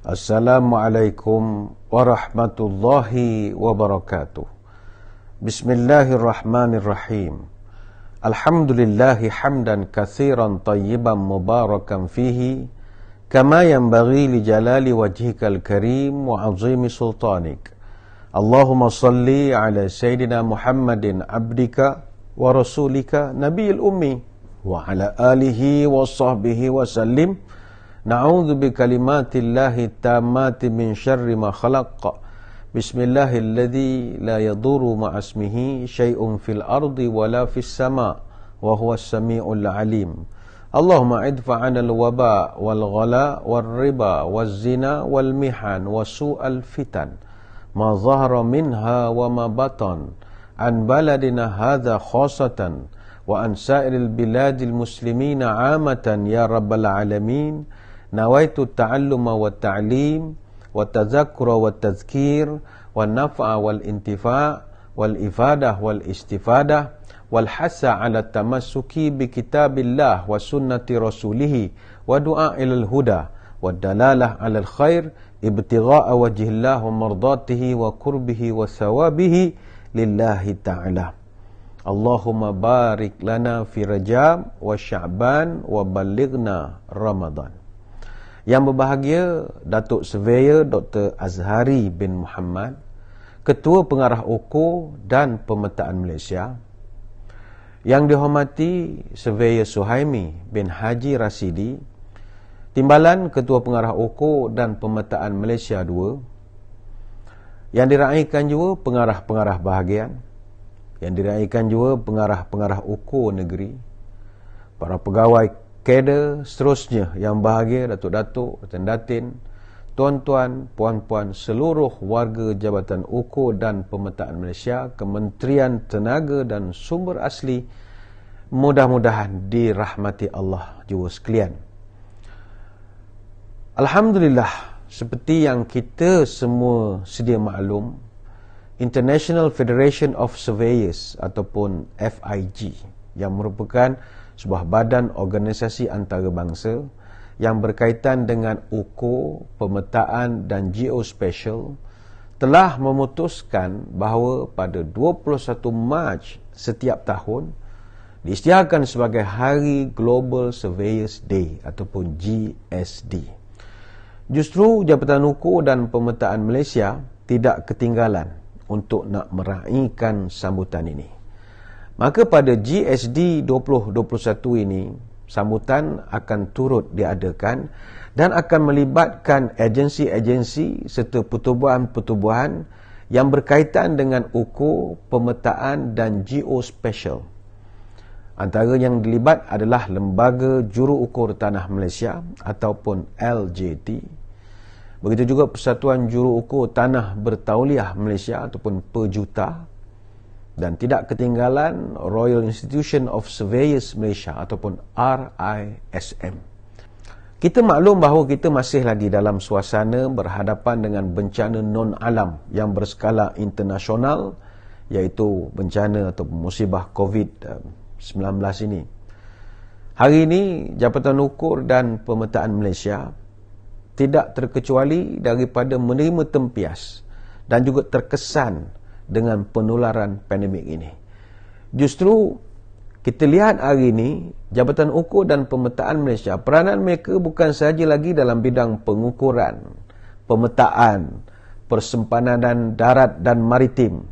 Assalamualaikum warahmatullahi wabarakatuh. Bismillahirrahmanirrahim. Alhamdulillahi hamdan katsiran tayyiban mubarakan fihi kama yanbaghi li jalali wajhikal karim wa azimi sultanik. Allahumma salli ala sayyidina Muhammadin abdika wa rasulika nabiyil ummi wa ala alihi wa sahbihi wa sallim. Na'udzu bi kalimatillahi tammati min syarri ma khalaq. Bismillahilladzi la yadurru ma'asmihi syai'un fil ardi wala fis sama' wa huwas sami'ul alim. Allahumma idfa 'anal waba wal ghala wal riba waz zina wal mihan wa su'al fitan ma zahara minha wa ma batan an baladina hadza khassatan wa an sa'iril biladil muslimina 'amatan ya rabbal alamin. Nawaitu ta'alluma wa ta'lim wa tazakkura wa tazkir wa naf'a wal intifa' wal ifadah wal istifadah wal hasa ala tamassuki bi kitabillah wa sunnati rasulih wa du'a ilal huda wa dalalah alal khair ibtigha'a wajhillah wa mardatihi wa qurbihi wa thawabihi lillahi ta'ala. Allahumma barik lana fi Rajab wa Sya'ban wa balighna Ramadan. Yang berbahagia Datuk Surveyor Dr. Azhari bin Muhammad, Ketua Pengarah UKO dan Pemetaan Malaysia. Yang dihormati Surveyor Suhaimi bin Haji Rasidi, Timbalan Ketua Pengarah UKO dan Pemetaan Malaysia 2. Yang diraikan juga pengarah-pengarah bahagian. Yang diraikan juga pengarah-pengarah UKO negeri. Para pegawai kader seterusnya yang bahagia, datuk-datuk, datin-datin, tuan-tuan, puan-puan, seluruh warga Jabatan UKO dan Pemetaan Malaysia, Kementerian Tenaga dan Sumber Asli, mudah-mudahan dirahmati Allah juga sekalian. Alhamdulillah, seperti yang kita semua sedia maklum, International Federation of Surveyors ataupun FIG yang merupakan sebuah badan organisasi antarabangsa yang berkaitan dengan UKO, pemetaan dan geospatial telah memutuskan bahawa pada 21 Mac setiap tahun diisytiharkan sebagai Hari Global Surveyors Day ataupun GSD. Justru Jabatan UKO dan Pemetaan Malaysia tidak ketinggalan untuk nak meraihkan sambutan ini. Maka pada GSD 2021 ini, sambutan akan turut diadakan dan akan melibatkan agensi-agensi serta pertubuhan-pertubuhan yang berkaitan dengan UKO, pemetaan dan geospatial. Antara yang dilibat adalah Lembaga Juru Ukur Tanah Malaysia ataupun LJT. Begitu juga Persatuan Juru Ukur Tanah Bertauliah Malaysia ataupun Perjuta. Dan tidak ketinggalan Royal Institution of Surveyors Malaysia ataupun RISM. Kita maklum bahawa kita masih lagi dalam suasana berhadapan dengan bencana non-alam yang berskala internasional, iaitu bencana atau musibah COVID-19 ini. Hari ini Jabatan Ukur dan Pemetaan Malaysia tidak terkecuali daripada menerima tempias dan juga terkesan dengan penularan pandemik ini. Justru kita lihat hari ini Jabatan UKO dan Pemetaan Malaysia, peranan mereka bukan sahaja lagi dalam bidang pengukuran, pemetaan, persempanan darat dan maritim.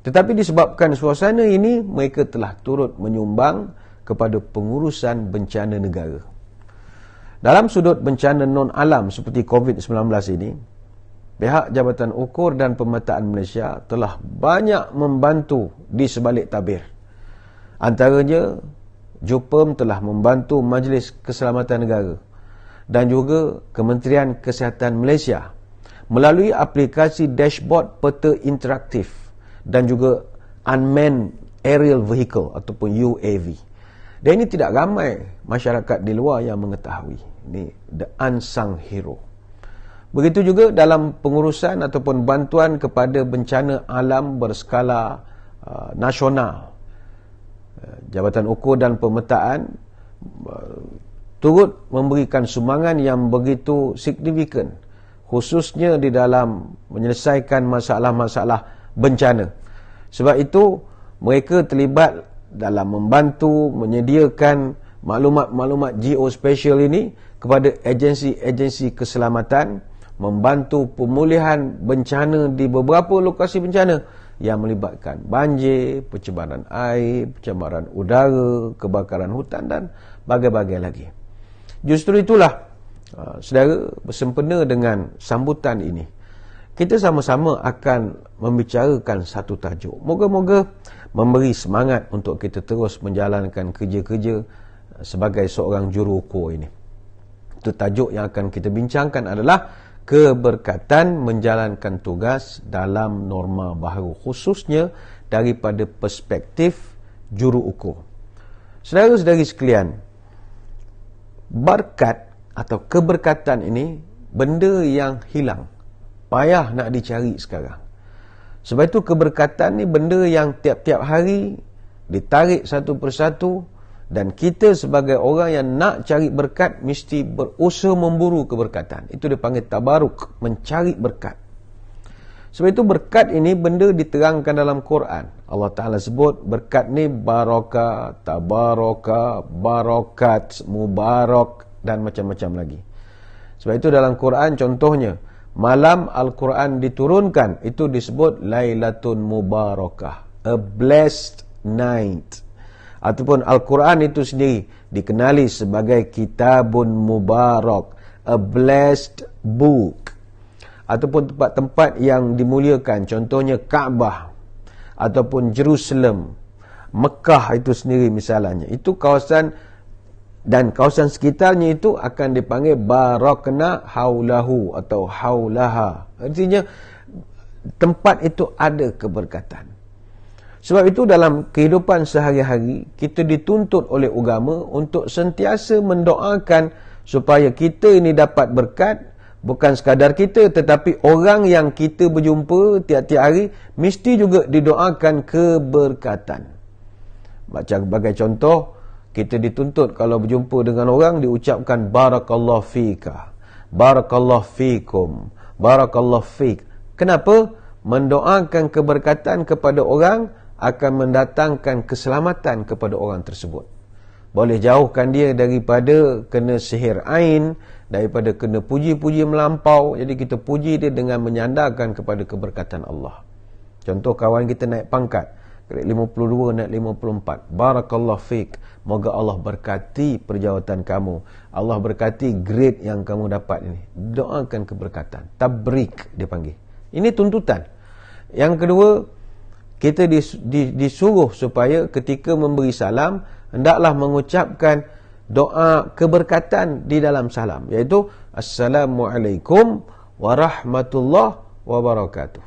Tetapi disebabkan suasana ini, mereka telah turut menyumbang kepada pengurusan bencana negara. Dalam sudut bencana non-alam seperti COVID-19 ini, pihak Jabatan Ukur dan Pemetaan Malaysia telah banyak membantu di sebalik tabir. Antaranya, JUPEM telah membantu Majlis Keselamatan Negara dan juga Kementerian Kesihatan Malaysia melalui aplikasi dashboard peta interaktif dan juga Unmanned Aerial Vehicle ataupun UAV. Dan ini tidak ramai masyarakat di luar yang mengetahui. Ini the unsung hero. Begitu juga dalam pengurusan ataupun bantuan kepada bencana alam berskala nasional. Jabatan Ukur dan Pemetaan turut memberikan sumbangan yang begitu signifikan khususnya di dalam menyelesaikan masalah-masalah bencana. Sebab itu mereka terlibat dalam membantu menyediakan maklumat-maklumat geospatial ini kepada agensi-agensi keselamatan, membantu pemulihan bencana di beberapa lokasi bencana yang melibatkan banjir, pencemaran air, pencemaran udara, kebakaran hutan dan bagai-bagai lagi. Justru itulah saudara, bersempena dengan sambutan ini, kita sama-sama akan membicarakan satu tajuk. Moga-moga memberi semangat untuk kita terus menjalankan kerja-kerja sebagai seorang juruukur ini. Itu tajuk yang akan kita bincangkan adalah keberkatan menjalankan tugas dalam norma baharu, khususnya daripada perspektif juruukur. Saudara-saudari sekalian, berkat atau keberkatan ini benda yang hilang, payah nak dicari sekarang. Sebab itu keberkatan ni benda yang tiap-tiap hari ditarik satu persatu, dan kita sebagai orang yang nak cari berkat mesti berusaha memburu keberkatan. Itu dipanggil tabaruk, mencari berkat. Sebab itu berkat ini benda diterangkan dalam Quran. Allah Ta'ala sebut berkat ni barakah, tabaraka, barakat, mubarak dan macam-macam lagi. Sebab itu dalam Quran contohnya, malam Al-Quran diturunkan, itu disebut Lailatun Mubarakah, a blessed night. Ataupun Al-Quran itu sendiri dikenali sebagai Kitabun Mubarak, a blessed book. Ataupun tempat-tempat yang dimuliakan, contohnya Kaabah, ataupun Jerusalem, Mekah itu sendiri misalnya. Itu kawasan, dan kawasan sekitarnya itu akan dipanggil barakna haulahu atau haulaha. Artinya tempat itu ada keberkatan. Sebab itu dalam kehidupan sehari-hari kita dituntut oleh agama untuk sentiasa mendoakan supaya kita ini dapat berkat. Bukan sekadar kita, tetapi orang yang kita berjumpa tiap-tiap hari mesti juga didoakan keberkatan. Sebagai contoh, kita dituntut kalau berjumpa dengan orang diucapkan barakallahu fika, barakallahu fikum, barakallahu fik. Kenapa? Mendoakan keberkatan kepada orang akan mendatangkan keselamatan kepada orang tersebut. Boleh jauhkan dia daripada kena sihir ain, daripada kena puji-puji melampau. Jadi kita puji dia dengan menyandarkan kepada keberkatan Allah. Contoh, kawan kita naik pangkat, grade 52 naik 54. Barakallahu fik. Moga Allah berkati perjawatan kamu. Allah berkati grade yang kamu dapat ini. Doakan keberkatan. Tabrik dia panggil. Ini tuntutan. Yang kedua, kita disuruh supaya ketika memberi salam, hendaklah mengucapkan doa keberkatan di dalam salam, iaitu Assalamualaikum warahmatullahi wabarakatuh.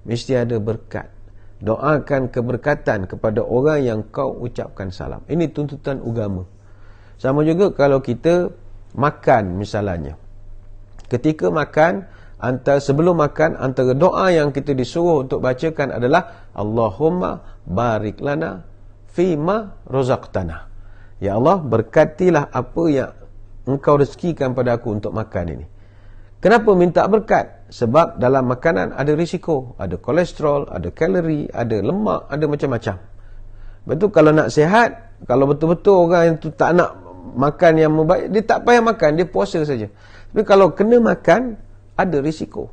Mesti ada berkat. Doakan keberkatan kepada orang yang kau ucapkan salam. Ini tuntutan agama. Sama juga kalau kita makan misalnya. Ketika makan, sebelum makan, antara doa yang kita disuruh untuk bacakan adalah Allahumma barik lana fima razaqtana. Ya Allah, berkatilah apa yang engkau rezekikan pada aku untuk makan ini. Kenapa minta berkat? Sebab dalam makanan ada risiko. Ada kolesterol, ada kalori, ada lemak, ada macam-macam. Betul, kalau nak sihat, kalau betul-betul orang itu tak nak makan yang baik, dia tak payah makan, dia puasa saja. Tapi kalau kena makan, ada risiko.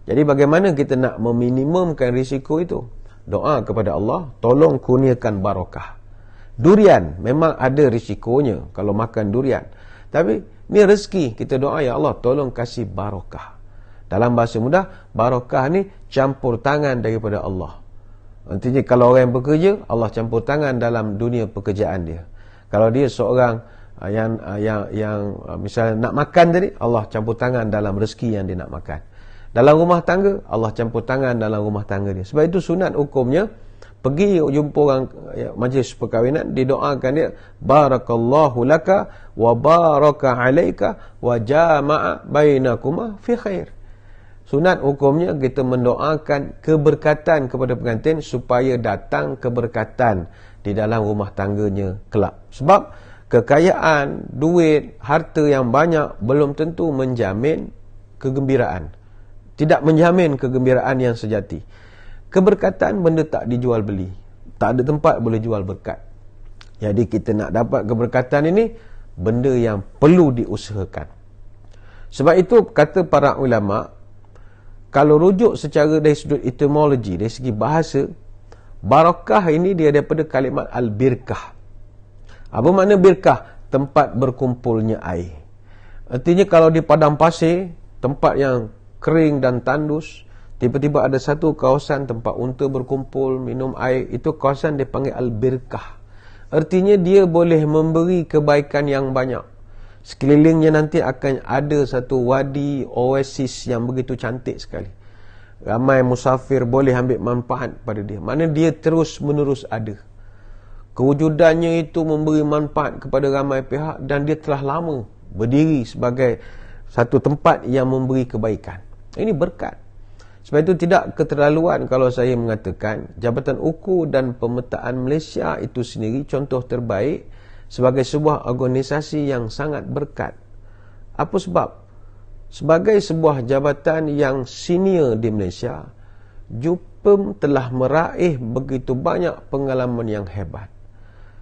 Jadi bagaimana kita nak meminimumkan risiko itu? Doa kepada Allah, tolong kurniakan barakah. Durian memang ada risikonya kalau makan durian. Tapi ni rezeki, kita doa, ya Allah tolong kasih barakah. Dalam bahasa mudah, barakah ni campur tangan daripada Allah. Artinya kalau orang yang bekerja, Allah campur tangan dalam dunia pekerjaan dia. Kalau dia seorang yang misalnya nak makan tadi, Allah campur tangan dalam rezeki yang dia nak makan. Dalam rumah tangga, Allah campur tangan dalam rumah tangga dia. Sebab itu sunat hukumnya, pergi jumpa orang majlis perkahwinan, didoakan dia, barakallahu laka wa baraka alaika wa jama'a bainakuma fi khair. Sunat hukumnya kita mendoakan keberkatan kepada pengantin supaya datang keberkatan di dalam rumah tangganya kelak. Sebab kekayaan, duit, harta yang banyak belum tentu menjamin kegembiraan. tidak menjamin kegembiraan yang sejati. Keberkatan benda tak dijual beli. Tak ada tempat boleh jual berkat. Jadi kita nak dapat keberkatan ini, benda yang perlu diusahakan. Sebab itu kata para ulama, kalau rujuk secara dari sudut etimologi, dari segi bahasa, barakah ini dia daripada kalimat al-birkah. Apa makna birkah? Tempat berkumpulnya air. Artinya kalau di padang pasir, tempat yang kering dan tandus, tiba-tiba ada satu kawasan tempat unta berkumpul, minum air, itu kawasan dipanggil al-birkah. Artinya dia boleh memberi kebaikan yang banyak. Sekelilingnya nanti akan ada satu wadi, oasis yang begitu cantik sekali. Ramai musafir boleh ambil manfaat pada dia. Mana dia terus menerus ada. Kewujudannya itu memberi manfaat kepada ramai pihak dan dia telah lama berdiri sebagai satu tempat yang memberi kebaikan. Ini berkat. Sebab itu tidak keterlaluan kalau saya mengatakan Jabatan Ukur dan Pemetaan Malaysia itu sendiri contoh terbaik sebagai sebuah organisasi yang sangat berkat. Apa sebab? Sebagai sebuah jabatan yang senior di Malaysia, JUPEM telah meraih begitu banyak pengalaman yang hebat.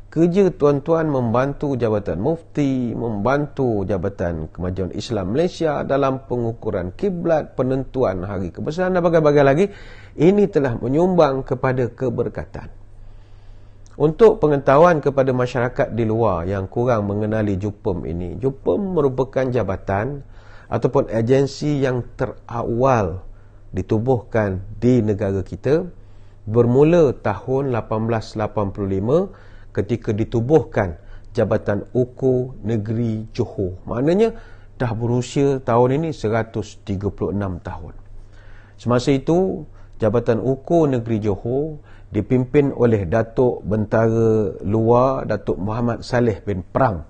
Kerja tuan-tuan membantu Jabatan Mufti, membantu Jabatan Kemajuan Islam Malaysia dalam pengukuran kiblat, penentuan hari kebesaran dan bagai-bagai lagi. Ini telah menyumbang kepada keberkatan. Untuk pengetahuan kepada masyarakat di luar yang kurang mengenali JUPEM ini, JUPEM merupakan jabatan ataupun agensi yang terawal ditubuhkan di negara kita bermula tahun 1885 ketika ditubuhkan Jabatan Ukur Negeri Johor. Maknanya dah berusia tahun ini 136 tahun. Semasa itu, Jabatan Ukur Negeri Johor dipimpin oleh Datuk Bentara Luar Datuk Muhammad Saleh bin Prang,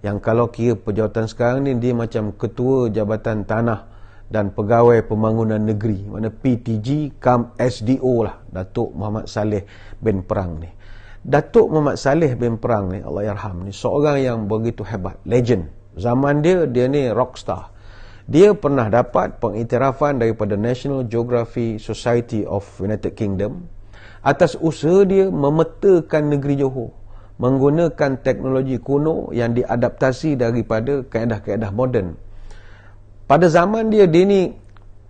yang kalau kira pejawatan sekarang ni dia macam Ketua Jabatan Tanah dan Pegawai Pembangunan Negeri, mana PTG kam SDO lah, Datuk Muhammad Saleh bin Prang ni. Datuk Muhammad Saleh bin Prang ni, Allahyarham, ni seorang yang begitu hebat, legend. Zaman dia ni rockstar. Dia pernah dapat pengiktirafan daripada National Geography Society of United Kingdom atas usaha dia memetakan negeri Johor menggunakan teknologi kuno yang diadaptasi daripada kaedah-kaedah moden. Pada zaman dia ni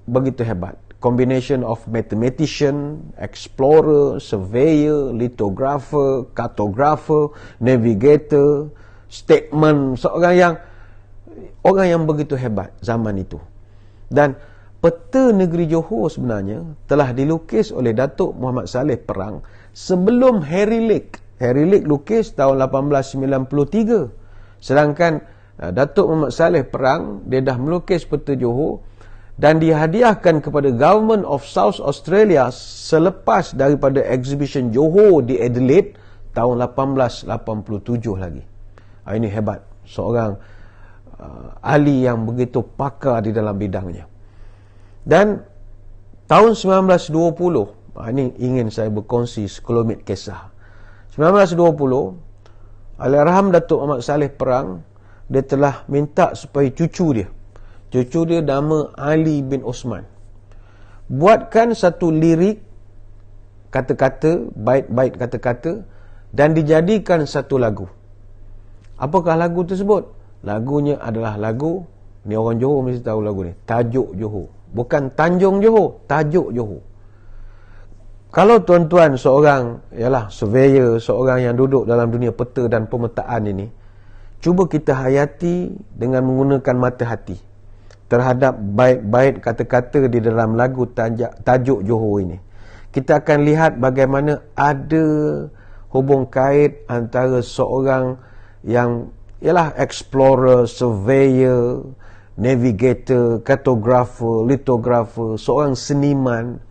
begitu hebat. Combination of mathematician, explorer, surveyor, lithographer, cartographer, navigator, statesman, orang yang begitu hebat zaman itu. Dan peta negeri Johor sebenarnya telah dilukis oleh Datuk Muhammad Saleh Perang sebelum Harry Lake. Harry Lake lukis tahun 1893. Sedangkan Datuk Muhammad Saleh Perang, dia dah melukis peta Johor dan dihadiahkan kepada Government of South Australia selepas daripada exhibition Johor di Adelaide tahun 1887 lagi. Ini hebat. Seorang ahli yang begitu pakar di dalam bidangnya. Dan tahun 1920, ini ingin saya berkongsi sekelumit kisah. 1920, Allahyarham Datuk Muhammad Saleh Perang, dia telah minta supaya cucu dia nama Ali bin Osman, buatkan satu lirik kata-kata, bait-bait kata-kata dan dijadikan satu lagu. Apakah lagu tersebut? Lagunya adalah lagu, ni orang Johor mesti tahu lagu ni, Tajuk Johor. Bukan Tanjung Johor, Tajuk Johor. Kalau tuan-tuan seorang surveyor, seorang yang duduk dalam dunia peta dan pemetaan ini, cuba kita hayati dengan menggunakan mata hati terhadap bait-bait kata-kata di dalam lagu Tajuk Johor ini. Kita akan lihat bagaimana ada hubung kait antara seorang yang explorer, surveyor, navigator, cartographer, lithographer, seorang seniman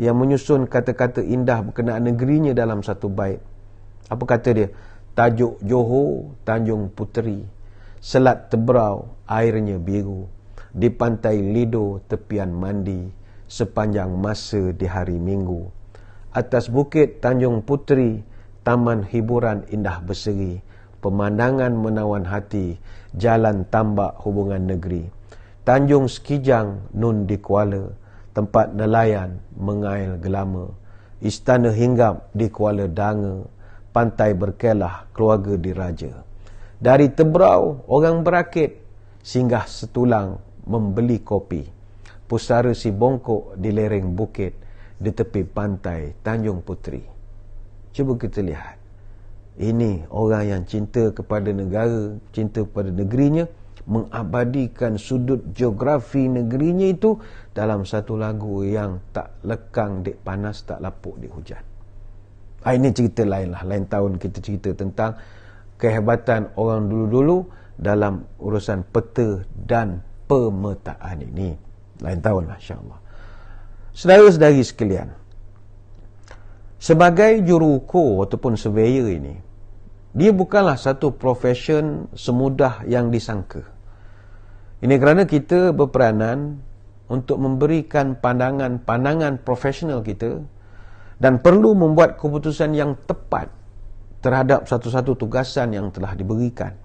yang menyusun kata-kata indah berkenaan negerinya dalam satu bait. Apa kata dia? Tajuk Johor, Tanjung Puteri, Selat Tebrau, airnya biru, di pantai Lido tepian mandi, sepanjang masa di hari Minggu. Atas bukit Tanjung Puteri, taman hiburan indah berseri, pemandangan menawan hati, jalan tambak hubungan negeri. Tanjung Sekijang nun di Kuala, tempat nelayan mengail gelama, istana hinggap di Kuala Danga, pantai berkelah keluarga diraja. Dari Tebrau orang berakit, singgah Setulang membeli kopi, pusara si bongkok di lereng bukit, di tepi pantai Tanjung Puteri. Cuba kita lihat, ini orang yang cinta kepada negara, cinta kepada negerinya, mengabadikan sudut geografi negerinya itu dalam satu lagu yang tak lekang dek panas, tak lapuk dek hujan. Ini cerita lain lah. Lain tahun kita cerita tentang kehebatan orang dulu-dulu dalam urusan peta dan pemetaan ini. Lain tahun lah, insyaAllah. Saudara-saudari sekalian, sebagai juruukur ataupun surveyor ini, dia bukanlah satu profession semudah yang disangka. Ini kerana kita berperanan untuk memberikan pandangan profesional kita dan perlu membuat keputusan yang tepat terhadap satu-satu tugasan yang telah diberikan.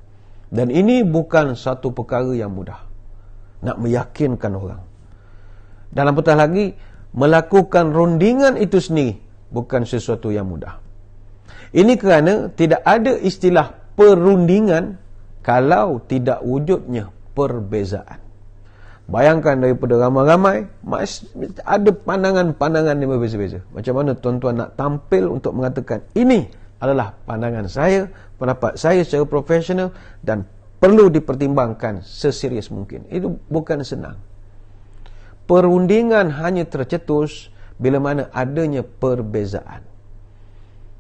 Dan ini bukan satu perkara yang mudah, nak meyakinkan orang. Dalam petah lagi, melakukan rundingan itu sendiri bukan sesuatu yang mudah. Ini kerana tidak ada istilah perundingan kalau tidak wujudnya perbezaan. Bayangkan daripada ramai-ramai, ada pandangan-pandangan yang berbeza-beza. Macam mana tuan-tuan nak tampil untuk mengatakan, ini adalah pandangan saya, pendapat saya secara profesional dan perlu dipertimbangkan seserius mungkin. Itu bukan senang. Perundingan hanya tercetus bila mana adanya perbezaan.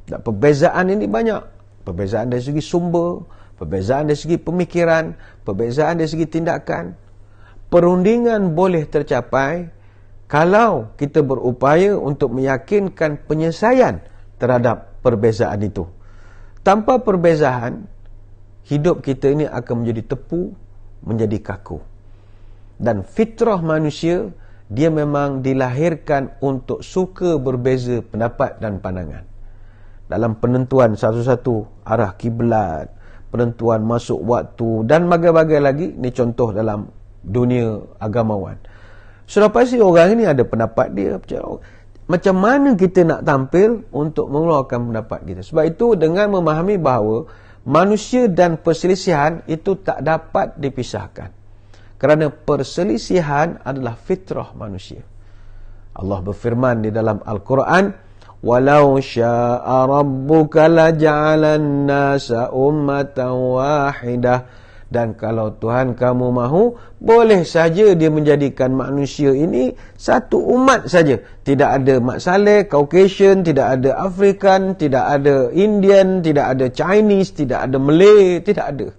Dan perbezaan ini banyak. Perbezaan dari segi sumber, perbezaan dari segi pemikiran, perbezaan dari segi tindakan. Perundingan boleh tercapai kalau kita berupaya untuk meyakinkan penyelesaian terhadap perbezaan itu. Tanpa perbezaan, hidup kita ini akan menjadi tepu, menjadi kaku. Dan fitrah manusia, dia memang dilahirkan untuk suka berbeza pendapat dan pandangan. Dalam penentuan satu-satu arah kiblat, penentuan masuk waktu dan bagai-bagai lagi, ini contoh dalam dunia agamawan. Sudah pasti orang ini ada pendapat dia. Macam mana kita nak tampil untuk mengeluarkan pendapat kita? Sebab itu dengan memahami bahawa manusia dan perselisihan itu tak dapat dipisahkan. Kerana perselisihan adalah fitrah manusia. Allah berfirman di dalam Al-Quran, "Walau syaa rabbuka laja'alan nasa ummatan wahidah." Dan kalau Tuhan kamu mahu, boleh saja dia menjadikan manusia ini satu umat saja. Tidak ada Mat Saleh, Caucasian, tidak ada African, tidak ada Indian, tidak ada Chinese, tidak ada Malay, tidak ada.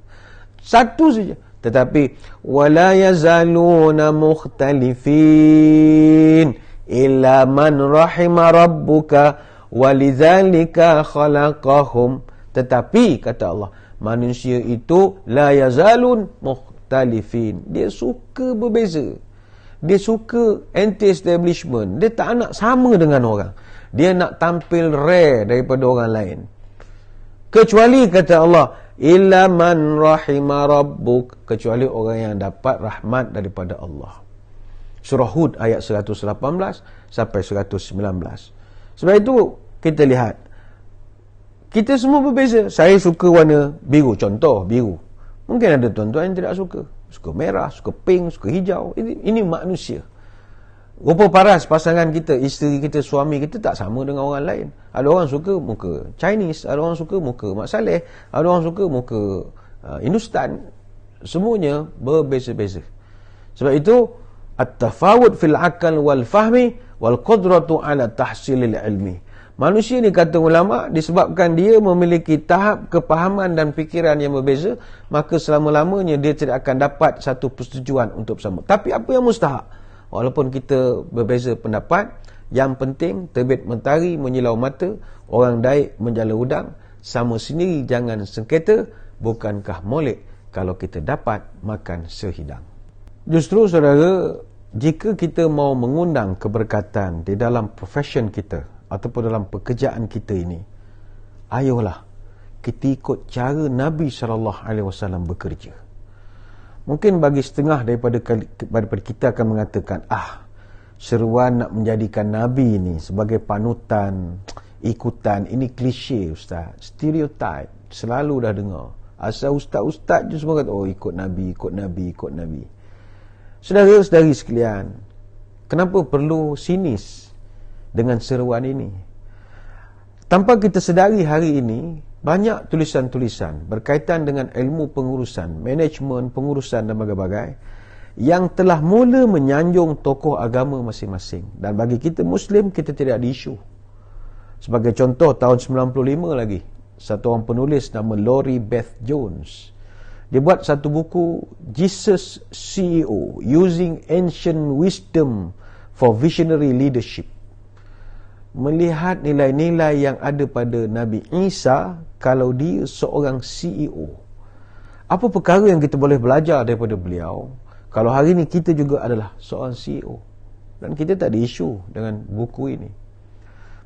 Satu saja. Tetapi wala yazaluna mukhtalifin illa man rahima rabbuka walidzalika khalaqahum. Tetapi kata Allah, manusia itu la yazalun mukhtalifin. Dia suka berbeza. Dia suka anti-establishment. Dia tak nak sama dengan orang. Dia nak tampil rare daripada orang lain. Kecuali kata Allah, illa man rahima rabbuk, kecuali orang yang dapat rahmat daripada Allah. Surah Hud ayat 118 sampai 119. Sebab itu kita lihat, kita semua berbeza. Saya suka warna biru, contoh biru. Mungkin ada tuan-tuan yang tidak suka. Suka merah, suka pink, suka hijau. Ini manusia. Rupa paras pasangan kita, isteri kita, suami kita tak sama dengan orang lain. Ada orang suka muka Chinese, ada orang suka muka Mat Saleh, ada orang suka muka Hindustan. Semuanya berbeza-beza. Sebab itu at-tafawud fil akal wal fahmi wal qudratu ala tahsilil ilmi. Manusia ni kata ulama, disebabkan dia memiliki tahap kepahaman dan fikiran yang berbeza, maka selama-lamanya dia tidak akan dapat satu persetujuan untuk bersama. Tapi apa yang mustahak? Walaupun kita berbeza pendapat, yang penting terbit mentari menyilau mata, orang daik menjala udang, sama sendiri jangan sengketa, bukankah molek kalau kita dapat makan sehidang. Justru saudara, jika kita mau mengundang keberkatan di dalam profession kita ataupun dalam pekerjaan kita ini, ayolah kita ikut cara Nabi SAW bekerja. Mungkin bagi setengah daripada kita akan mengatakan, seruan nak menjadikan Nabi ni sebagai panutan, ikutan. Ini klise Ustaz, stereotype. Selalu dah dengar. Asal ustaz-ustaz je semua kata, oh ikut Nabi, ikut Nabi, ikut Nabi. Saudara-saudari sekalian, kenapa perlu sinis dengan seruan ini? Tanpa kita sedari hari ini, banyak tulisan-tulisan berkaitan dengan ilmu pengurusan, manajemen, pengurusan dan bagai-bagai yang telah mula menyanjung tokoh agama masing-masing. Dan bagi kita Muslim, kita tidak ada isu. Sebagai contoh, tahun 95 lagi, satu orang penulis nama Laurie Beth Jones, dia buat satu buku, Jesus CEO, Using Ancient Wisdom for Visionary Leadership. Melihat nilai-nilai yang ada pada Nabi Isa kalau dia seorang CEO. Apa perkara yang kita boleh belajar daripada beliau kalau hari ini kita juga adalah seorang CEO dan kita tak ada isu dengan buku ini.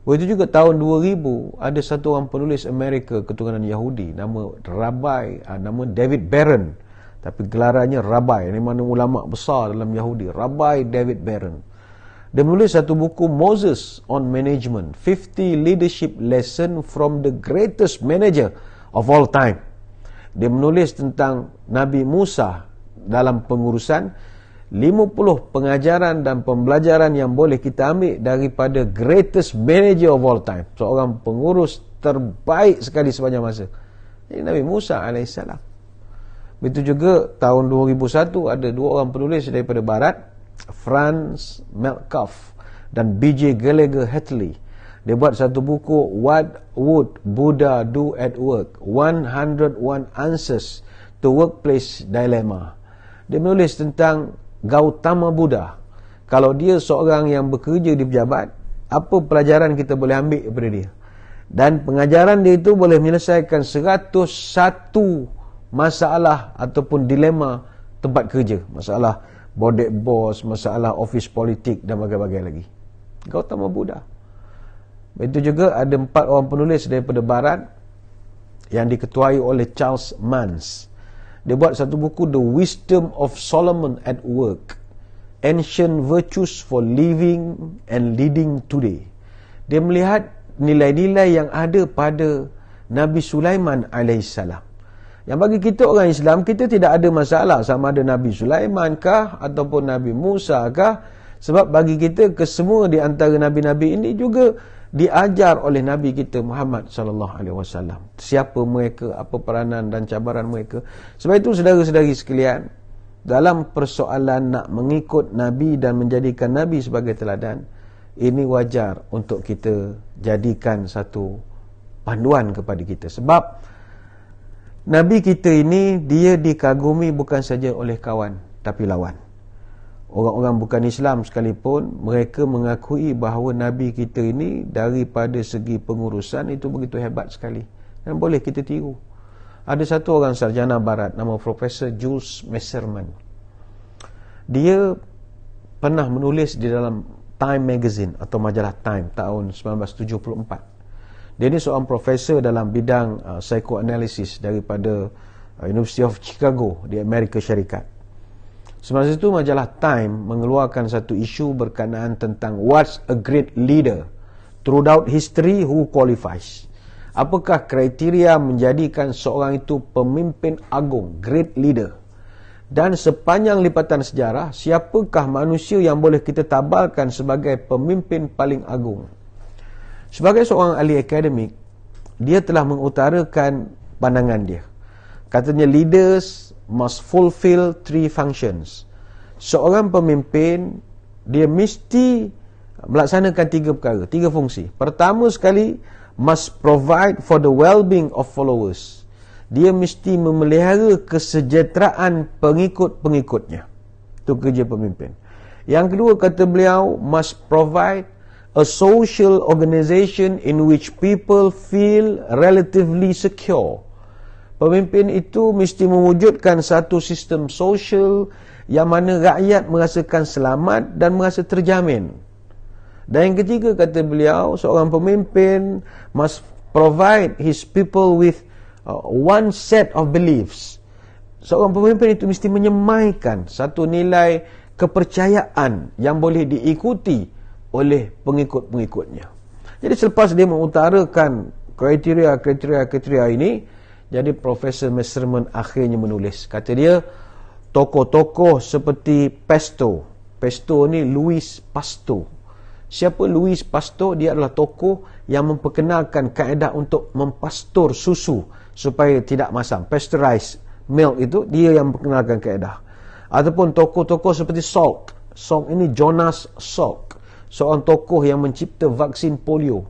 Begitu juga tahun 2000 ada satu orang penulis Amerika keturunan Yahudi nama David Barron, tapi gelarannya Rabbi, ini mana ulama besar dalam Yahudi, Rabbi David Barron. Dia menulis satu buku Moses on Management, 50 Leadership Lesson from the Greatest Manager of All Time. Dia menulis tentang Nabi Musa dalam pengurusan, 50 pengajaran dan pembelajaran yang boleh kita ambil daripada Greatest Manager of All Time, seorang pengurus terbaik sekali sepanjang masa. Ini Nabi Musa AS. Begitu juga tahun 2001 ada dua orang penulis daripada Barat, Franz Metcalf dan B.J. Gallagher Hatley. Dia buat satu buku, What Would Buddha Do at Work? 101 Answers to Workplace Dilemma. Dia menulis tentang Gautama Buddha. Kalau dia seorang yang bekerja di pejabat, apa pelajaran kita boleh ambil daripada dia? Dan pengajaran dia itu boleh menyelesaikan 101 masalah ataupun dilema tempat kerja. Masalah bodek bos, masalah office politik dan bagai-bagai lagi. Gautama Buddha. Begitu juga ada 4 orang penulis daripada Barat yang diketuai oleh Charles Mans. Dia buat satu buku, The Wisdom of Solomon at Work, Ancient Virtues for Living and Leading Today. Dia melihat nilai-nilai yang ada pada Nabi Sulaiman alaihissalam. Yang bagi kita orang Islam, kita tidak ada masalah sama ada Nabi Sulaiman kah ataupun Nabi Musa kah. Sebab bagi kita, kesemua di antara Nabi-Nabi ini juga diajar oleh Nabi kita Muhammad SAW. Siapa mereka, apa peranan dan cabaran mereka. Sebab itu saudara-saudari sekalian, dalam persoalan nak mengikut Nabi dan menjadikan Nabi sebagai teladan, ini wajar untuk kita jadikan satu panduan kepada kita. Sebab Nabi kita ini, dia dikagumi bukan saja oleh kawan, tapi lawan. Orang-orang bukan Islam sekalipun, mereka mengakui bahawa Nabi kita ini daripada segi pengurusan itu begitu hebat sekali. Dan boleh kita tiru. Ada satu orang sarjana Barat, nama Profesor Jules Messerman. Dia pernah menulis di dalam Time Magazine atau majalah Time tahun 1974. Dia ni seorang profesor dalam bidang psychoanalysis daripada University of Chicago di Amerika Syarikat. Semasa itu majalah Time mengeluarkan satu isu berkenaan tentang what's a great leader? Throughout history, who qualifies? Apakah kriteria menjadikan seorang itu pemimpin agung, great leader? Dan sepanjang lipatan sejarah, siapakah manusia yang boleh kita tabalkan sebagai pemimpin paling agung? Sebagai seorang ahli akademik, dia telah mengutarakan pandangan dia. Katanya, leaders must fulfill 3 functions. Seorang pemimpin, dia mesti melaksanakan 3 perkara, 3 fungsi. Pertama sekali, must provide for the well-being of followers. Dia mesti memelihara kesejahteraan pengikut-pengikutnya. Itu kerja pemimpin. Yang kedua, kata beliau, must provide a social organization in which people feel relatively secure. Pemimpin itu mesti mewujudkan satu sistem sosial yang mana rakyat merasakan selamat dan merasa terjamin. Dan yang ketiga, kata beliau, seorang pemimpin must provide his people with one set of beliefs. Seorang pemimpin itu mesti menyemaikan satu nilai kepercayaan yang boleh diikuti oleh pengikut-pengikutnya. Jadi selepas dia mengutarakan kriteria ini, jadi Profesor Messerman akhirnya menulis. Kata dia, tokoh-tokoh seperti Pasto ni Louis Pasteur. Siapa Louis Pasteur? Dia adalah tokoh yang memperkenalkan kaedah untuk mempastur susu supaya tidak masam. Pasteurized milk itu dia yang memperkenalkan kaedah. Ataupun tokoh-tokoh seperti Salk. Salk ini Jonas Salk, seorang tokoh yang mencipta vaksin polio.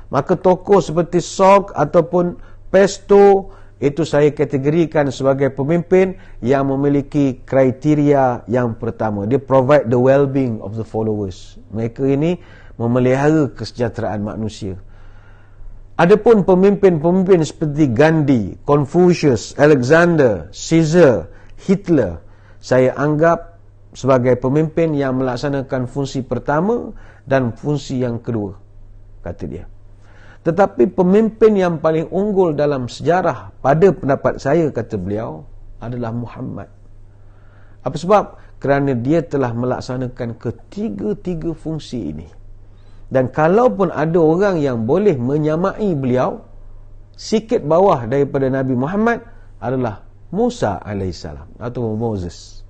Maka tokoh seperti Salk ataupun Pasteur itu saya kategorikan sebagai pemimpin yang memiliki kriteria yang pertama. Dia provide the well-being of the followers. Mereka ini memelihara kesejahteraan manusia. Adapun pemimpin-pemimpin seperti Gandhi, Confucius, Alexander, Caesar, Hitler, saya anggap sebagai pemimpin yang melaksanakan fungsi pertama dan fungsi yang kedua, kata dia. Tetapi pemimpin yang paling unggul dalam sejarah pada pendapat saya, kata beliau, adalah Muhammad. Apa sebab? Kerana dia telah melaksanakan ketiga-tiga fungsi ini. Dan kalaupun ada orang yang boleh menyamai beliau, sikit bawah daripada Nabi Muhammad adalah Musa AS atau Moses.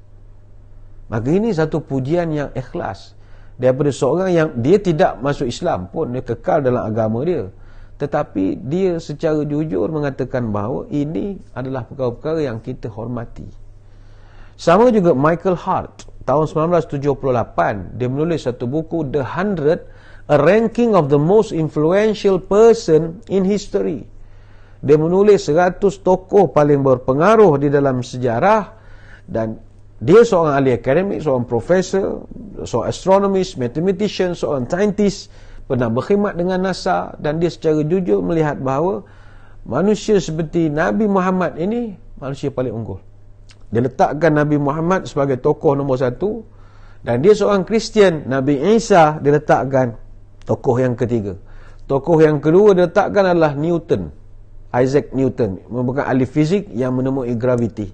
Maka ini satu pujian yang ikhlas daripada seorang yang dia tidak masuk Islam pun, dia kekal dalam agama dia, tetapi dia secara jujur mengatakan bahawa ini adalah perkara-perkara yang kita hormati. Sama juga Michael Hart, tahun 1978, dia menulis satu buku, The 100, A Ranking of the Most Influential Person in History. Dia menulis 100 tokoh paling berpengaruh di dalam sejarah, dan dia seorang ahli akademik, seorang profesor, seorang astronomist, mathematician, seorang scientist, pernah berkhidmat dengan NASA, dan dia secara jujur melihat bahawa manusia seperti Nabi Muhammad ini manusia paling unggul. Dia letakkan Nabi Muhammad sebagai tokoh nombor 1, dan dia seorang Kristian. Nabi Isa dia letakkan tokoh yang ketiga. Tokoh yang kedua dia letakkan adalah Newton, Isaac Newton, merupakan ahli fizik yang menemui graviti.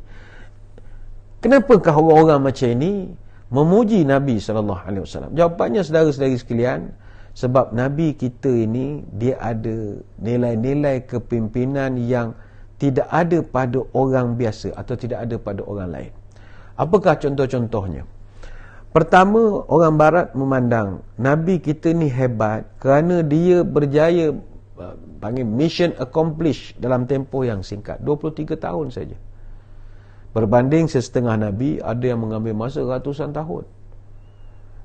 Kenapakah orang-orang macam ini memuji Nabi SAW? Jawapannya, saudara-saudari sekalian, sebab Nabi kita ini dia ada nilai-nilai kepimpinan yang tidak ada pada orang biasa atau tidak ada pada orang lain. Apakah contoh-contohnya? Pertama, orang barat memandang Nabi kita ni hebat kerana dia berjaya panggil mission accomplished dalam tempoh yang singkat, 23 tahun saja. Berbanding setengah Nabi ada yang mengambil masa ratusan tahun.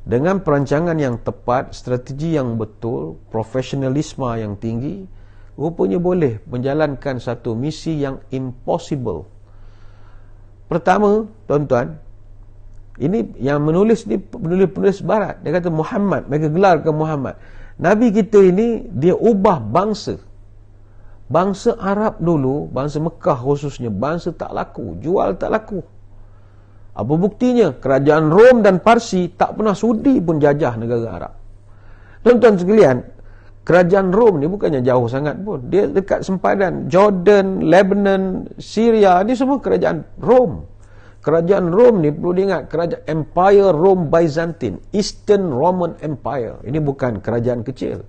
Dengan perancangan yang tepat, strategi yang betul, profesionalisme yang tinggi, rupanya boleh menjalankan satu misi yang impossible. Pertama, tuan-tuan, ini yang menulis ni penulis barat. Dia kata Muhammad, mereka gelarkan Muhammad. Nabi kita ini dia ubah bangsa. Bangsa Arab dulu, bangsa Mekah khususnya, bangsa tak laku, jual tak laku. Apa buktinya? Kerajaan Rom dan Parsi tak pernah sudi pun jajah negara Arab. Tuan-tuan sekalian, kerajaan Rom ni bukannya jauh sangat pun. Dia dekat sempadan Jordan, Lebanon, Syria, ni semua kerajaan Rom. Kerajaan Rom ni perlu diingat, kerajaan Empire Rome Byzantine, Eastern Roman Empire. Ini bukan kerajaan kecil.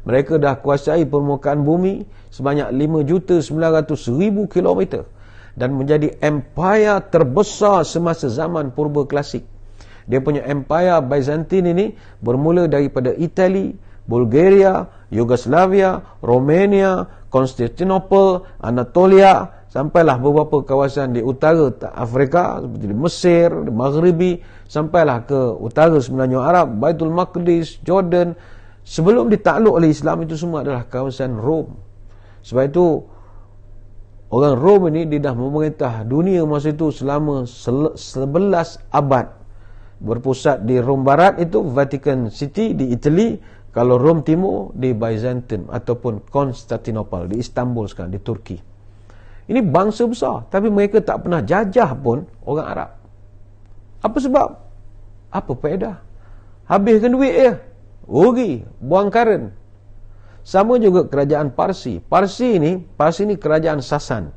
Mereka dah kuasai permukaan bumi sebanyak 5,900,000 kilometer dan menjadi empire terbesar semasa zaman purba klasik. Dia punya Empire Byzantine ini bermula daripada Itali, Bulgaria, Yugoslavia, Romania, Constantinople, Anatolia, sampailah beberapa kawasan di utara Afrika seperti di Mesir, di Maghribi, sampailah ke utara semenanjung Arab, Baitul Maqdis, Jordan. Sebelum ditakluk oleh Islam, itu semua adalah kawasan Rom. Sebab itu orang Rom ini dia dah memerintah dunia masa itu selama 11 abad. Berpusat di Rom Barat itu Vatican City di Itali, kalau Rom Timur di Byzantium ataupun Constantinople di Istanbul sekarang di Turki. Ini bangsa besar, tapi mereka tak pernah jajah pun orang Arab. Apa sebab? Apa faedah? Habiskan duit je, rugi, buang karen. Sama juga kerajaan Parsi. Parsi ni kerajaan Sasan.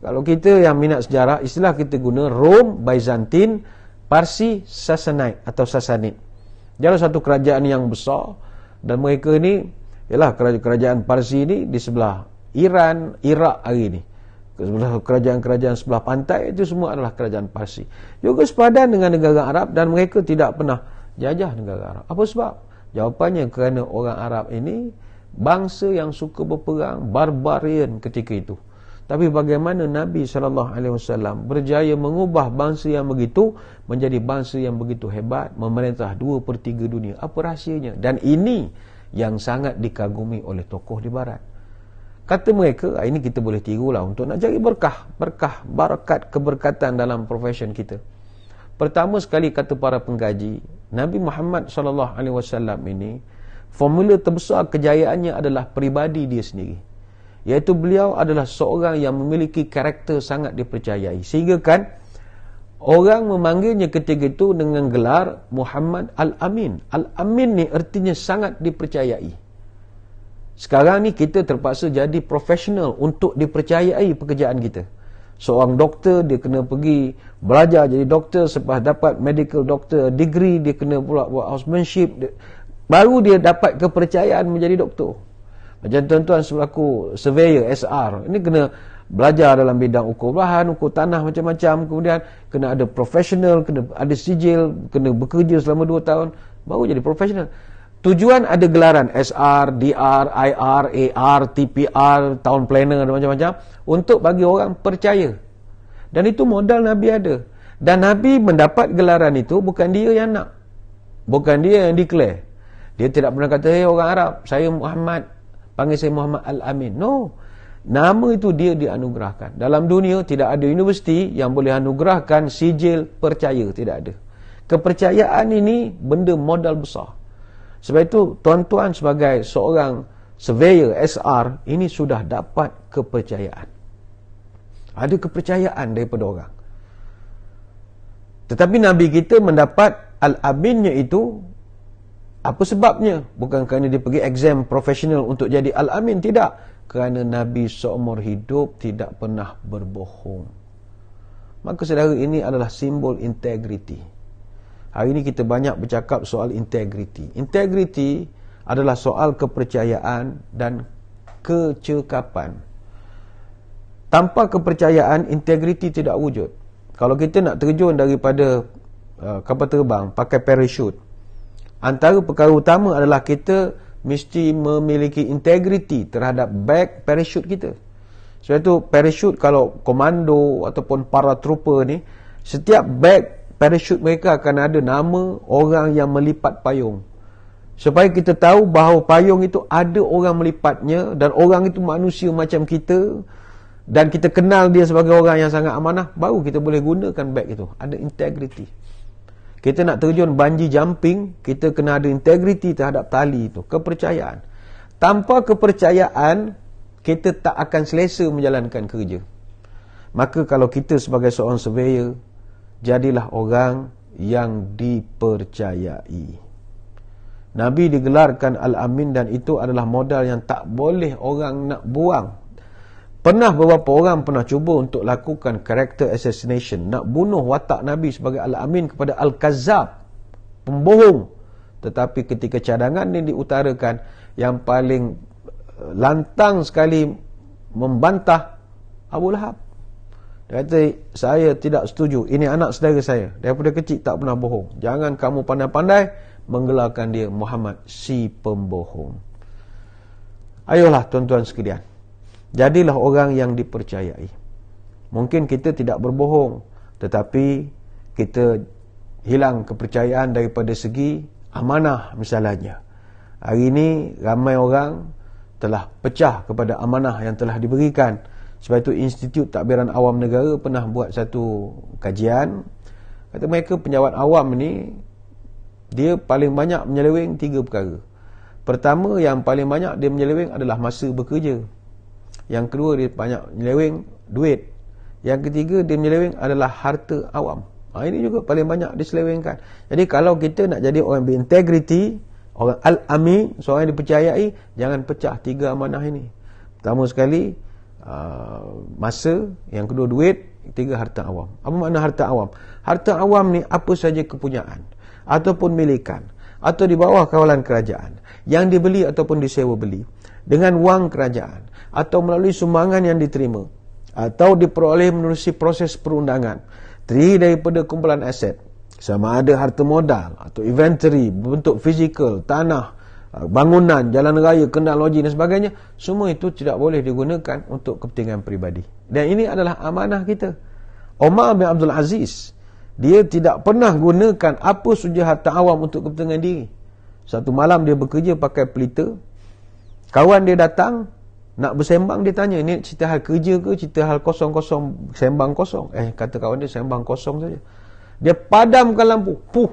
Kalau kita yang minat sejarah, istilah kita guna Rom, Byzantine, Parsi Sassanid atau Sassanid. Dia adalah satu kerajaan yang besar, dan mereka ni ialah kerajaan Parsi ni di sebelah Iran, Iraq hari ni. Kerajaan-kerajaan sebelah pantai itu semua adalah kerajaan Parsi. Juga sepadan dengan negara Arab, dan mereka tidak pernah jajah negara Arab. Apa sebab? Jawapannya kerana orang Arab ini bangsa yang suka berperang, barbarian ketika itu. Tapi bagaimana Nabi SAW berjaya mengubah bangsa yang begitu menjadi bangsa yang begitu hebat, memerintah 2/3 dunia? Apa rahsianya? Dan ini yang sangat dikagumi oleh tokoh di barat. Kata mereka, ini kita boleh tirulah untuk nak cari barakat, keberkatan dalam profession kita. Pertama sekali, kata para pengkaji, Nabi Muhammad SAW ini, formula terbesar kejayaannya adalah peribadi dia sendiri. Iaitu beliau adalah seorang yang memiliki karakter sangat dipercayai. Sehingga kan orang memanggilnya ketika itu dengan gelar Muhammad Al-Amin. Al-Amin ni artinya sangat dipercayai. Sekarang ni kita terpaksa jadi profesional untuk dipercayai pekerjaan kita. Seorang doktor, dia kena pergi belajar jadi doktor, selepas dapat medical doctor degree, dia kena pula buat housemanship, baru dia dapat kepercayaan menjadi doktor. Macam tuan-tuan selaku surveyor SR, ini kena belajar dalam bidang ukur bahan, ukur tanah macam-macam, kemudian kena ada profesional, kena ada sijil, kena bekerja selama 2 tahun, baru jadi profesional. Tujuan ada gelaran SR, DR, IR, AR, TPR, Town Planner dan macam-macam, untuk bagi orang percaya. Dan itu modal Nabi ada. Dan Nabi mendapat gelaran itu bukan dia yang nak, bukan dia yang declare. Dia tidak pernah kata, hey orang Arab, saya Muhammad, panggil saya Muhammad Al-Amin. No. Nama itu dia dianugerahkan. Dalam dunia tidak ada universiti yang boleh anugerahkan sijil percaya. Tidak ada. Kepercayaan ini benda modal besar. Sebab itu tuan-tuan sebagai seorang surveyor SR ini sudah dapat kepercayaan. Ada kepercayaan daripada orang. Tetapi Nabi kita mendapat Al-Aminnya itu, apa sebabnya? Bukan kerana dia pergi exam profesional untuk jadi Al-Amin, tidak. Kerana Nabi seumur hidup tidak pernah berbohong. Maka saudara, ini adalah simbol integriti. Hari ini kita banyak bercakap soal integriti. Integriti adalah soal kepercayaan dan kecekapan. Tanpa kepercayaan, integriti tidak wujud. Kalau kita nak terjun daripada kapal terbang pakai parachute, antara perkara utama adalah kita mesti memiliki integriti terhadap beg parachute kita. Sebab itu parachute, kalau komando ataupun para trooper ni, setiap beg parachute mereka akan ada nama orang yang melipat payung. Supaya kita tahu bahawa payung itu ada orang melipatnya, dan orang itu manusia macam kita, dan kita kenal dia sebagai orang yang sangat amanah, baru kita boleh gunakan beg itu. Ada integriti. Kita nak terjun bungee jumping, kita kena ada integriti terhadap tali itu. Kepercayaan. Tanpa kepercayaan, kita tak akan selesa menjalankan kerja. Maka kalau kita sebagai seorang surveyor, jadilah orang yang dipercayai. Nabi digelarkan Al-Amin, dan itu adalah modal yang tak boleh orang nak buang. Pernah beberapa orang pernah cuba untuk lakukan character assassination, nak bunuh watak Nabi sebagai Al-Amin kepada Al-Kazzab, pembohong. Tetapi ketika cadangan ini diutarakan, yang paling lantang sekali membantah Abu Lahab. Dia kata, saya tidak setuju, ini anak saudara saya, daripada kecil tak pernah bohong. Jangan kamu pandai-pandai menggelarkan dia Muhammad si pembohong. Ayolah tuan-tuan sekalian, jadilah orang yang dipercayai. Mungkin kita tidak berbohong, tetapi kita hilang kepercayaan daripada segi amanah misalnya. Hari ini ramai orang telah pecah kepada amanah yang telah diberikan. Sebab itu Institut Takbiran Awam Negara pernah buat satu kajian. Kata mereka penjawat awam ni, dia paling banyak menyeleweng 3 perkara. Pertama, yang paling banyak dia menyeleweng adalah masa bekerja. Yang kedua, dia banyak menyeleweng duit. Yang ketiga, dia menyeleweng adalah harta awam. Ini juga paling banyak diselewengkan. Jadi kalau kita nak jadi orang berintegriti, orang Al-Amin, seorang yang dipercayai, jangan pecah 3 amanah ini. Pertama sekali, masa. Yang kedua, duit. tiga harta awam. Apa makna harta awam? Harta awam ni apa saja kepunyaan ataupun milikan atau di bawah kawalan kerajaan yang dibeli ataupun disewa beli dengan wang kerajaan atau melalui sumbangan yang diterima atau diperoleh menerusi proses perundangan, terdiri daripada kumpulan aset, sama ada harta modal atau inventory berbentuk fizikal, tanah, bangunan, jalan raya, kendaraan logis dan sebagainya, semua itu tidak boleh digunakan untuk kepentingan peribadi. Dan ini adalah amanah kita. Umar bin Abdul Aziz, dia tidak pernah gunakan apa saja harta awam untuk kepentingan diri. Satu malam dia bekerja pakai pelita, kawan dia datang nak bersembang, dia tanya, ni cerita hal kerja ke cerita hal kosong-kosong, sembang kosong? Kata kawan dia, sembang kosong saja. Dia padamkan lampu,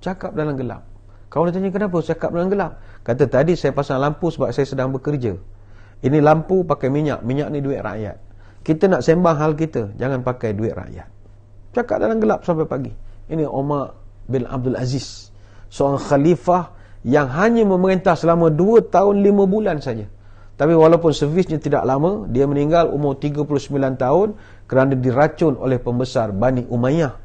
cakap dalam gelap. Kawan dia tanya, kenapa cakap dalam gelap? Kata, tadi saya pasang lampu sebab saya sedang bekerja. Ini lampu pakai minyak ni duit rakyat. Kita nak sembang hal kita, jangan pakai duit rakyat. Cakap dalam gelap sampai pagi. Ini Umar bin Abdul Aziz, seorang khalifah yang hanya memerintah selama 2 tahun 5 bulan saja. Tapi walaupun servisnya tidak lama, dia meninggal umur 39 tahun kerana diracun oleh pembesar Bani Umayyah.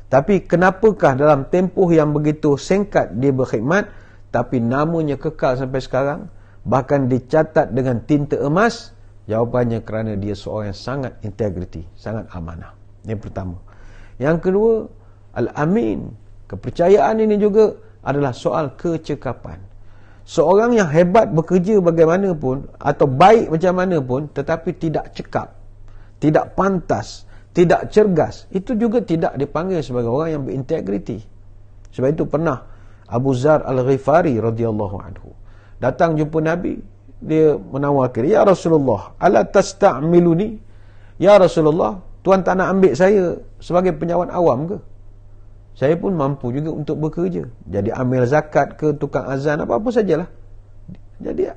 Tapi kenapakah dalam tempoh yang begitu singkat dia berkhidmat, tapi namanya kekal sampai sekarang, bahkan dicatat dengan tinta emas? Jawapannya kerana dia seorang yang sangat integriti, sangat amanah. Yang pertama. Yang kedua, Al-Amin. Kepercayaan ini juga adalah soal kecekapan. Seorang yang hebat bekerja bagaimanapun atau baik macam mana pun, tetapi tidak cekap, tidak pantas, tidak cergas, itu juga tidak dipanggil sebagai orang yang berintegriti. Sebab itu pernah Abu Zar Al-Ghifari radhiyallahu anhu datang jumpa Nabi. Dia menawarkan, ya Rasulullah, ala tasta'miluni? Ya Rasulullah, Tuan tak nak ambil saya sebagai penyawan awam ke? Saya pun mampu juga untuk bekerja, jadi amil zakat ke, tukang azan, apa-apa sajalah. Jadi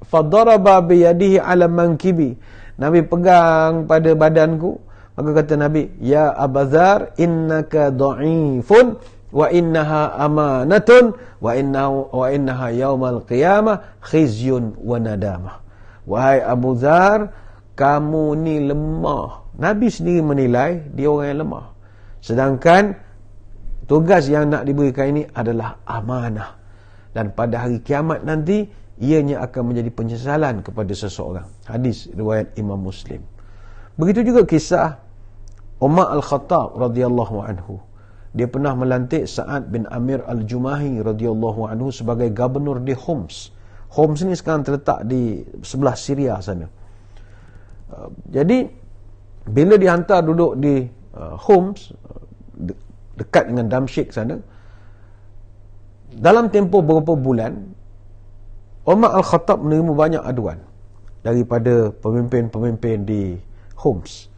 fadaraba biyadihi ala mankibi, Nabi pegang pada badanku, maka kata Nabi, ya Abu Dzar, innaka dha'ifun wa innaha amanatun wa innaha yaumal qiyamah khizyun wa nadamah. Wahai Abu Dzar, kamu ni lemah. Nabi sendiri menilai dia orang yang lemah, sedangkan tugas yang nak diberikan ini adalah amanah, dan pada hari kiamat nanti ianya akan menjadi penyesalan kepada seseorang. Hadis riwayat Imam Muslim. Begitu juga kisah Umar Al-Khattab radhiyallahu anhu. Dia pernah melantik Sa'ad bin Amir Al-Jumahi radhiyallahu anhu sebagai gubernur di Homs. Homs ni sekarang terletak di sebelah Syria sana. Jadi bila dihantar duduk di Homs, dekat dengan Damsyik sana, dalam tempoh beberapa bulan, Umar Al-Khattab menerima banyak aduan daripada pemimpin-pemimpin di Homs.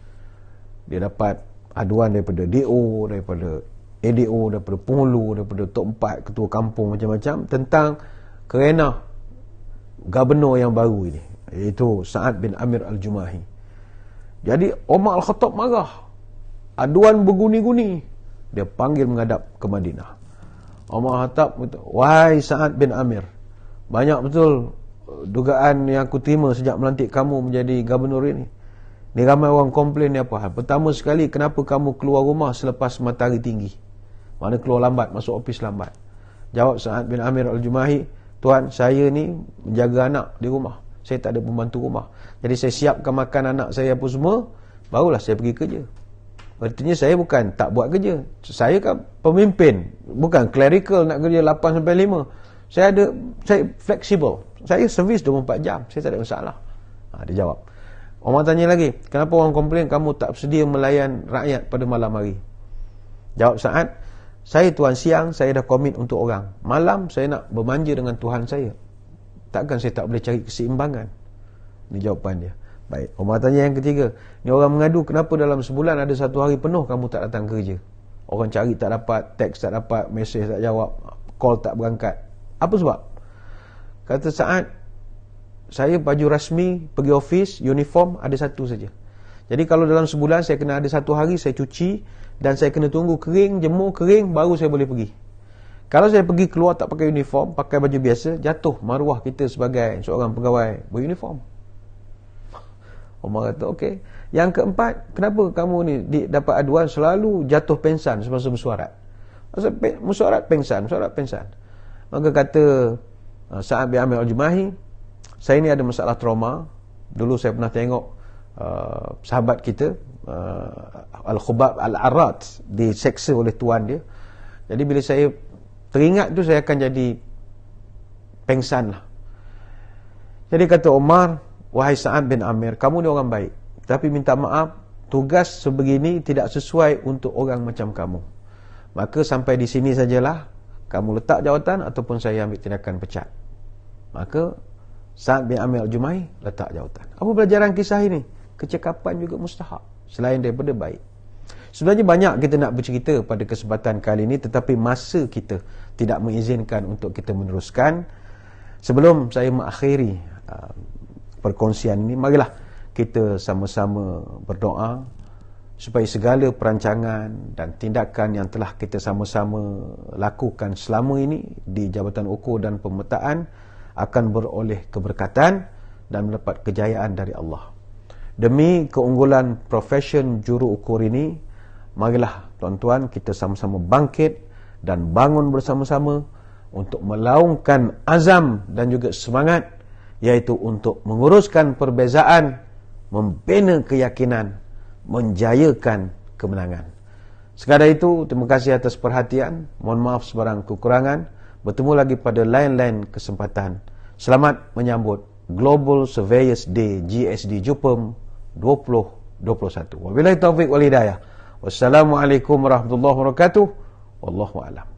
Dia dapat aduan daripada DO, daripada ADO, daripada penghulu, daripada Tok 4, ketua kampung, macam-macam tentang kerenah gubernur yang baru ini, iaitu Sa'ad bin Amir Al-Jumahi. Jadi Umar Al-Khattab marah, aduan berguni-guni. Dia panggil menghadap ke Madinah. Umar Al-Khattab kata, wahai Sa'ad bin Amir, banyak betul dugaan yang aku terima sejak melantik kamu menjadi gubernur ini. Ni ramai orang komplain ni apa hal. Pertama sekali, kenapa kamu keluar rumah selepas matahari tinggi? Mana keluar lambat, masuk ofis lambat? Jawab Sa'ad bin Amir Al-Jumahi, Tuan, saya ni menjaga anak di rumah. Saya tak ada pembantu rumah. Jadi saya siapkan makan anak saya apa semua, barulah saya pergi kerja. Artinya saya bukan tak buat kerja. Saya kan pemimpin, bukan clerical nak kerja 8 sampai 5. Saya fleksibel. Saya servis 24 jam. Saya tak ada masalah. Dia jawab. Orang tanya lagi, kenapa orang komplain kamu tak bersedia melayan rakyat pada malam hari? Jawab Sa'ad, saya Tuan siang, saya dah komit untuk orang. Malam saya nak bermanja dengan Tuhan saya. Takkan saya tak boleh cari keseimbangan? Ini jawapan dia. Baik, orang tanya yang ketiga, ni orang mengadu kenapa dalam sebulan ada 1 hari penuh kamu tak datang kerja? Orang cari tak dapat, teks tak dapat, mesej tak jawab, call tak berangkat. Apa sebab? Kata Sa'ad, saya baju rasmi pergi ofis, uniform ada 1 saja. Jadi kalau dalam sebulan saya kena ada 1 hari saya cuci, dan saya kena tunggu kering, jemur kering, baru saya boleh pergi. Kalau saya pergi keluar tak pakai uniform, pakai baju biasa, jatuh maruah kita sebagai seorang pegawai beruniform. Omar kata, okey. Yang keempat, kenapa kamu ni dapat aduan selalu jatuh pengsan semasa mesyuarat? Mesyuarat pengsan. Maka kata Sa'ad bin Amir Al-Jumahi, saya ni ada masalah trauma. Dulu saya pernah tengok sahabat kita Al-Khubab Al-Arad diseksa oleh tuan dia. Jadi bila saya teringat tu, saya akan jadi pengsan lah. Jadi kata Omar, wahai Sa'ad bin Amir, kamu ni orang baik, tapi minta maaf, tugas sebegini tidak sesuai untuk orang macam kamu. Maka sampai di sini sajalah, kamu letak jawatan ataupun saya ambil tindakan pecat. Maka Sa'ad bin Amir Al-Jumahi letak jawatan. Apa pelajaran kisah ini? Kecekapan juga mustahak, selain daripada baik. Sebenarnya banyak kita nak bercerita pada kesempatan kali ini, tetapi masa kita tidak mengizinkan untuk kita meneruskan. Sebelum saya mengakhiri perkongsian ini, marilah kita sama-sama berdoa supaya segala perancangan dan tindakan yang telah kita sama-sama lakukan selama ini di Jabatan Ukur dan Pemetaan akan beroleh keberkatan dan mendapat kejayaan dari Allah. Demi keunggulan profesion juru ukur ini, marilah tuan-tuan kita sama-sama bangkit dan bangun bersama-sama untuk melaungkan azam dan juga semangat, iaitu untuk menguruskan perbezaan, membina keyakinan, menjayakan kemenangan. Sekadar itu, terima kasih atas perhatian. Mohon maaf sebarang kekurangan. Bertemu lagi pada lain-lain kesempatan. Selamat menyambut Global Surveyors Day GSD Jupem 2021. Wabillahi taufiq wal hidayah. Wassalamualaikum warahmatullahi wabarakatuh. Wallahu a'lam.